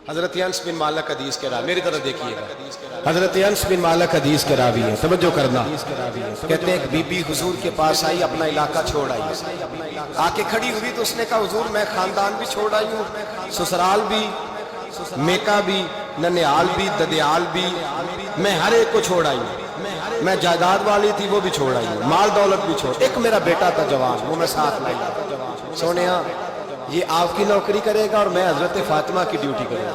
حضرت انس بن مالک حدیث کے راوی، میری طرف دیکھیے گا، حضرت انس بن مالک حدیث کے راوی ہیں، توجہ کرنا۔ کہتے ہیں ایک بی بی حضور کے پاس آئی، اپنا علاقہ چھوڑ آئی، آ کے کھڑی ہوئی تو اس نے کہا حضور میں خاندان بھی چھوڑ آئی ہوں، سسرال بھی، میکا بھی، ننیال بھی، ددیال بھی، میں ہر ایک کو چھوڑ آئی ہوں، میں جائیداد والی تھی وہ بھی چھوڑ آئی ہوں، مال دولت بھی چھوڑ، ایک میرا بیٹا تھا جوان وہ میں ساتھ لائی ہوں۔ سونیا یہ آپ کی نوکری کرے گا اور میں حضرت فاطمہ کی ڈیوٹی کروں گا،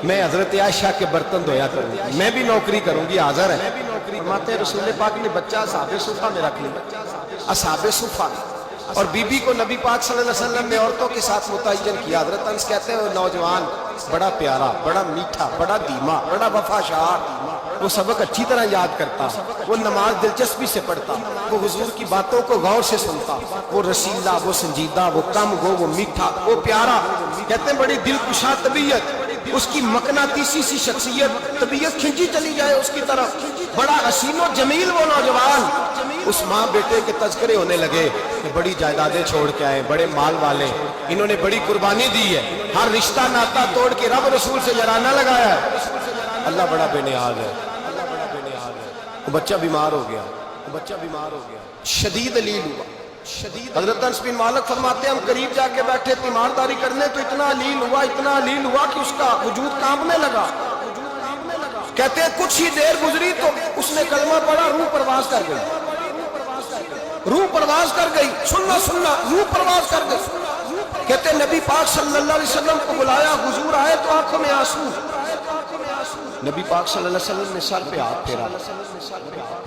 میں حضرت عائشہ کے برتن دھویا کروں گی، میں بھی نوکری کروں گی، حاضر ہے۔ فرماتے ہیں رسول پاک نے بچہ اصحاب صفہ میں رکھ لیا، اصحاب صفہ، اور بی بی کو نبی پاک صلی اللہ علیہ وسلم نے عورتوں کے ساتھ متعین کیا۔ حضرت انس کہتے ہیں وہ نوجوان بڑا پیارا، بڑا میٹھا، بڑا دھیما، بڑا وفاشار، وہ سبق اچھی طرح یاد کرتا، وہ نماز دلچسپی سے پڑھتا، وہ حضور کی باتوں کو غور سے سنتا، وہ رسیلا، وہ سنجیدہ، وہ کم گو، وہ میٹھا، وہ پیارا۔ کہتے ہیں بڑی دلکشا طبیعت، اس کی مقناطیسی سی شخصیت، طبیعت کھنچی چلی جائے اس کی طرف، بڑا حسین و جمیل وہ نوجوان۔ اس ماں بیٹے کے تذکرے ہونے لگے کہ بڑی جائیدادیں چھوڑ کے آئے، بڑے مال والے، انہوں نے بڑی قربانی دی ہے، ہر رشتہ ناتا توڑ کے رب رسول سے جرانہ لگایا ہے، اللہ بڑا بے نیاز ہے۔ وہ بچہ بیمار ہو گیا، شدید علیل ہوا، حضرت انس بن مالک فرماتے ہیں ہم قریب جا کے بیٹھے تیمارداری کرنے تو اتنا علیل ہوا کہ اس کا وجود کانپنے لگا۔ کہتے ہیں کچھ ہی دیر گزری تو اس نے کلمہ پڑھا، روح پرواز کر گئی، سننا روح پرواز کر گئی۔ کہتے ہیں نبی پاک صلی اللہ علیہ وسلم کو بلایا، حضور آئے تو آنکھوں میں آنسو، نبی پاک صلی اللہ علیہ وسلم نے سر پہ ہاتھ پھیرا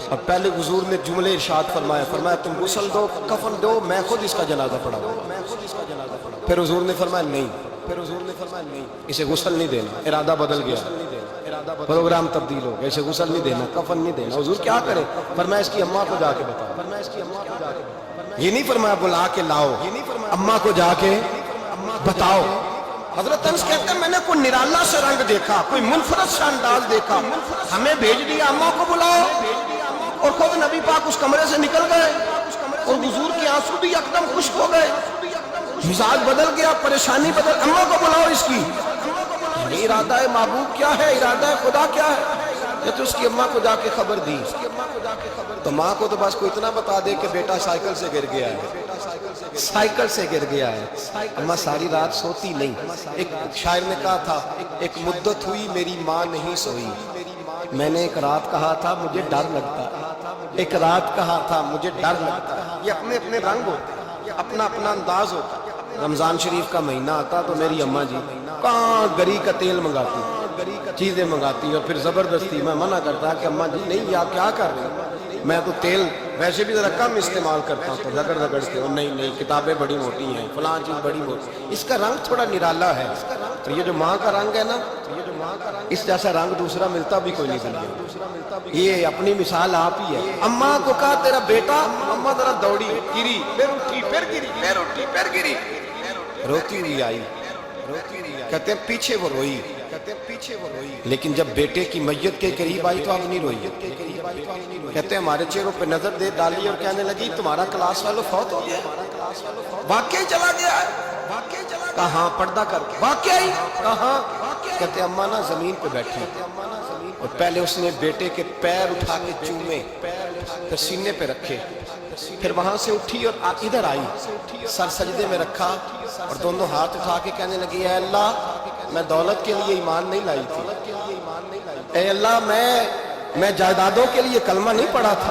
اور پہلے حضور نے جملے ارشاد فرمایا تم غسل دو، کفن دو، میں خود اس کا جنازہ پڑھاؤں گا۔ پھر حضور نے فرمایا نہیں، اسے غسل نہیں دینا، ارادہ بدل گیا، پروگرام تبدیل ہو گیا، اسے غسل نہیں دینا، کفن نہیں دینا۔ حضور کیا کرے؟ فرمایا اس کی اماں کو جا کے بتاؤ، یہ نہیں فرمایا بلا کے لاؤ، اماں کو جا کے بتاؤ۔ حضرت انس کہتے ہیں میں نے کوئی نرالا سے رنگ دیکھا، کوئی منفرد سا انداز دیکھا، ہمیں بھیج دیا اماں کو بلاؤ، اور خود نبی پاک اس کمرے سے نکل گئے اور حضور کے آنسو بھی یکدم خشک ہو گئے، مزاج بدل گیا، پریشانی بدل، اماں کو بلاؤ اس کی۔ یہ ارادہ محبوب کیا ہے، ارادہ خدا کیا ہے؟ تو اس کی اماں کو جا کے خبر دی، تو ماں کو تو بس کوئی اتنا بتا دے کہ بیٹا سائیکل سے گر گیا ہے، اماں ساری رات سوتی نہیں۔ ایک شاعر نے کہا تھا ایک مدت ہوئی میری ماں نہیں سوئی، میں نے ایک رات کہا تھا مجھے ڈر لگتا، ایک رات کہا تھا مجھے ڈر لگتا۔ یہ اپنے اپنے رنگ ہوتے ہیں، اپنا اپنا انداز ہوتا ہے۔ رمضان شریف کا مہینہ آتا تو میری اماں جی کہاں گری کا تیل منگاتی، چیزیں منگاتی، اور پھر زبردستی میں منع کرتا کہ اماں جی نہیں آپ کیا کر رہے ہیں، میں تو تیل ویسے بھی ذرا کم استعمال کرتا ہوں، تو رگڑ کے نہیں کتابیں بڑی موٹی ہیں، فلاں چیز بڑی موٹی، اس کا رنگ تھوڑا نرالا ہے۔ تو یہ جو ماں کا رنگ ہے نا، اس جیسا رنگ دوسرا ملتا بھی کوئی نہیں دنیا، یہ اپنی مثال آپ ہی ہے۔ اماں کو کہا تیرا بیٹا، اماں ذرا دوڑی، گری، پھر اٹھی، پھر گری، پھر اٹھی، پھر گری، روتی ہوئی آئی۔ کہتے ہیں پیچھے وہ روئی، لیکن جب بیٹے کی میت کے قریب آئی تو اب نہیں روئی۔ کہتے ہیں ہمارے چہروں پہ نظر دے ڈالی اور کہنے لگی تمہارا کلاس فیلو فوت ہو گیا، واقعی چلا گیا ہے؟ کہاں پردہ کر کے واقعی کہاں؟ کہتے ہیں اماں نا زمین پہ بیٹھی اور پہلے اس نے بیٹے کے پیر اٹھا کے چومے، پھر سینے پہ رکھے، پھر وہاں سے اٹھی اور ادھر آئی، سر سجدے میں رکھا اور دونوں ہاتھ اٹھا کے کہنے لگی اے اللہ میں دولت کے لیے ایمان نہیں لائی تھی، اے اللہ میں جائیدادوں کے لیے کلمہ نہیں پڑھا تھا،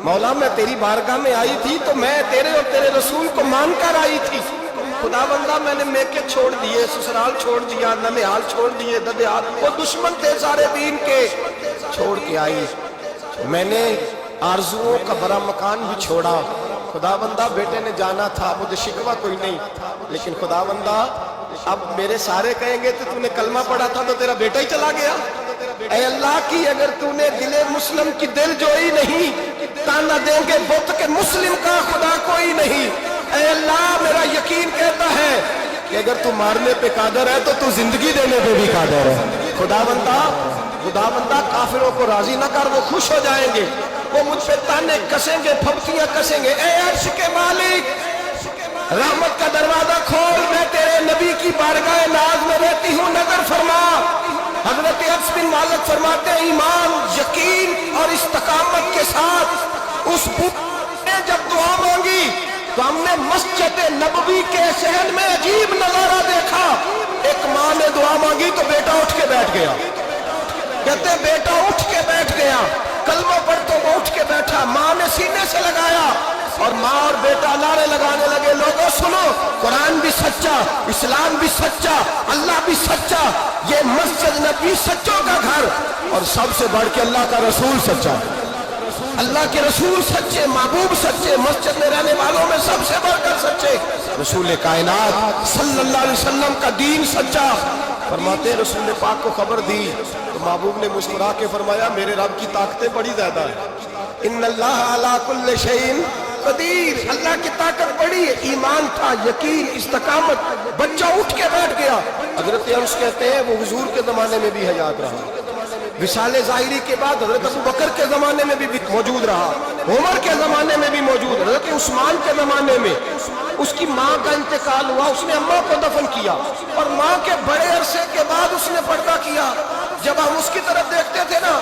مولا میں تیری بارگاہ میں آئی تھی تو میں تیرے اور تیرے رسول کو مان کر آئی تھی، خدا بندہ میں نے میکے چھوڑ دیے، سسرال چھوڑ دیا، ننیال چھوڑ دیے، ددیال، وہ دشمن تھے سارے دین کے، چھوڑ کے آئی، میں نے آرزوؤں کا بڑا مکان بھی چھوڑا، خدا بندہ بیٹے نے جانا تھا، مجھے شکوہ کوئی نہیں، لیکن خدا بندہ اب میرے سارے کہیں گے تو نے کلمہ پڑھا تھا تو تیرا بیٹا ہی چلا گیا، اے اللہ کی اگر تو نے دل مسلم کی دل جوئی نہیں، تانا دیں گے بت کے مسلم کا خدا کوئی نہیں، اے اللہ میرا یقین کہتا ہے کہ اگر تو مارنے پہ قادر ہے تو زندگی دینے پہ بھی قادر ہے، خدا بندہ کافروں کو راضی نہ کر، وہ خوش ہو جائیں گے، وہ مجھ پہ تانے کسیں گے، پھپتیاں کسیں گے، اے عرش کے مالک رحمت کا دروازہ کھول، میں تیرے نبی کی بارگاہ ناز میں رہتی ہوں، نظر فرما حضرت انس بن مالک فرماتے ہیں ایمان، یقین اور استقامت کے ساتھ اس بت نے جب دعا مانگی تو ہم نے مسجد نبوی کے صحن میں عجیب نظارہ دیکھا. ایک ماں نے دعا مانگی تو بیٹا اٹھ کے بیٹھ گیا. کہتے ہیں بیٹا اٹھ کے بیٹھ گیا، کلمہ پڑھ تو وہ اٹھ کے بیٹھا. ماں نے سینے سے لگایا اور ماں اور بیٹا نعرے لگانے لگے، لوگوں سنو، قرآن بھی سچا، اسلام بھی سچا، اللہ بھی سچا، یہ مسجد نبی سچوں کا گھر، اور سب سے بڑھ کے اللہ کا رسول سچا. اللہ کے رسول سچے، محبوب سچے، مسجد میں رہنے والوں میں سب سے بڑھ کر سچے، رسول کائنات صلی اللہ علیہ وسلم کا دین سچا. فرماتے ہیں رسول پاک کو خبر دی تو محبوب نے مسکرا کے فرمایا میرے رب کی طاقتیں بڑی زیادہ ہیں. ان اللہ علی کل شیء قدیر، اللہ کی طاقت بڑی ہے. ایمان تھا، یقین، استقامت. بچہ اٹھ کے بیٹھ گیا. حضرت انس کہتے ہیں وہ حضور کے زمانے میں بھی حیات رہا، وصال ظاہری کے بعد حضرت ابو بکر کے زمانے میں بھی موجود رہا، عمر کے زمانے میں بھی موجود، حضرت عثمان کے زمانے میں. اس کی ماں کا انتقال ہوا، اس نے اماں کو دفن کیا، اور ماں کے بڑے عرصے کے بعد اس نے پردہ کیا. جب ہم اس کی طرف دیکھتے تھے نا،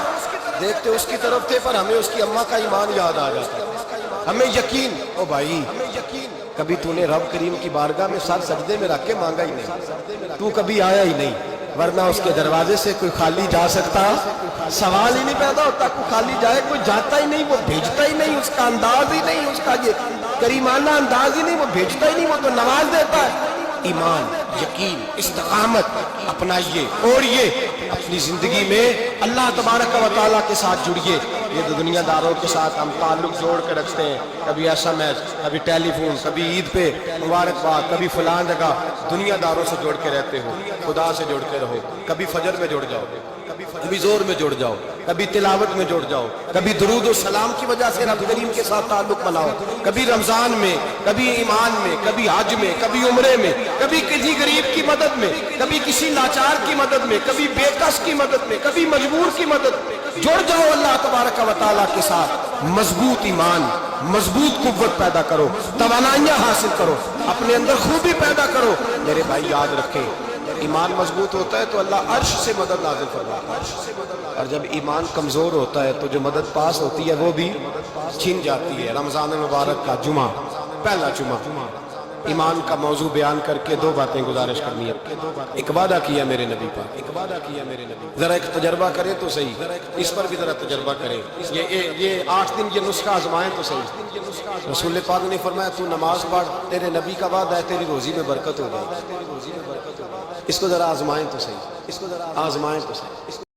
دیکھتے اس کی طرف تھے، پر ہمیں اس کی اماں کا ایمان یاد آ جاتا، ہمیں یقین. او بھائی، کبھی تو نے رب کریم کی بارگاہ میں سر سجدے میں رکھ کے مانگا ہی نہیں، تو کبھی آیا ہی نہیں، ورنہ اس کے دروازے سے کوئی خالی جا سکتا؟ سوال ہی نہیں پیدا ہوتا. کوئی خالی جائے، کوئی جاتا ہی نہیں، وہ بھیجتا ہی نہیں، اس کا انداز ہی نہیں، اس کا یہ کریمانہ انداز ہی نہیں، وہ بھیجتا ہی نہیں، وہ تو نواز دیتا ہے. ایمان، یقین، استقامت اپنائیے اور یہ اپنی زندگی میں اللہ تبارک و تعالیٰ کے ساتھ جڑیے. یہ تو دنیا داروں کے ساتھ ہم تعلق جوڑ کے رکھتے ہیں، کبھی ایس ایم ایس، کبھی ٹیلی فون، کبھی عید پہ مبارکباد، کبھی فلان جگہ. دنیا داروں سے جوڑ کے رہتے ہو، خدا سے جوڑ کے رہو. کبھی فجر میں جڑ جاؤ، کبھی زور میں جڑ جاؤ، کبھی تلاوت میں جڑ جاؤ، کبھی درود و سلام کی وجہ سے رب کریم کے ساتھ تعلق بناؤ، کبھی رمضان میں، کبھی ایمان میں، کبھی حج میں، کبھی عمرے میں، کبھی کسی غریب کی مدد میں، کبھی کسی لاچار کی مدد میں، کبھی بے کس کی مدد میں، کبھی مجبور کی مدد میں. جڑ جاؤ اللہ تبارک و تعالیٰ کے ساتھ. مضبوط ایمان، مضبوط قوت پیدا کرو، توانائیاں حاصل کرو، اپنے اندر خوبی پیدا کرو. میرے بھائی یاد رکھیں، ایمان مضبوط ہوتا ہے تو اللہ عرش سے مدد نازل فرماتا ہے، اور جب ایمان کمزور ہوتا ہے تو جو مدد پاس ہوتی ہے وہ بھی چھن جاتی ہے. رمضان المبارک کا جمعہ، پہلا جمعہ، ایمان کا موضوع بیان کر کے دو باتیں گزارش کرنی ہے. ایک وعدہ کیا میرے نبی پاک، ذرا ایک تجربہ کریں تو صحیح، اس پر بھی ذرا تجربہ کریں. یہ 8 دن یہ نسخہ آزمائیں تو صحیح. رسول پاک نے فرمایا تو نماز پڑھ، تیرے نبی کا وعدہ ہے تیری روزی میں برکت ہو جائے. اس کو ذرا آزمائیں تو صحیح، آزمائیں تو صحیح.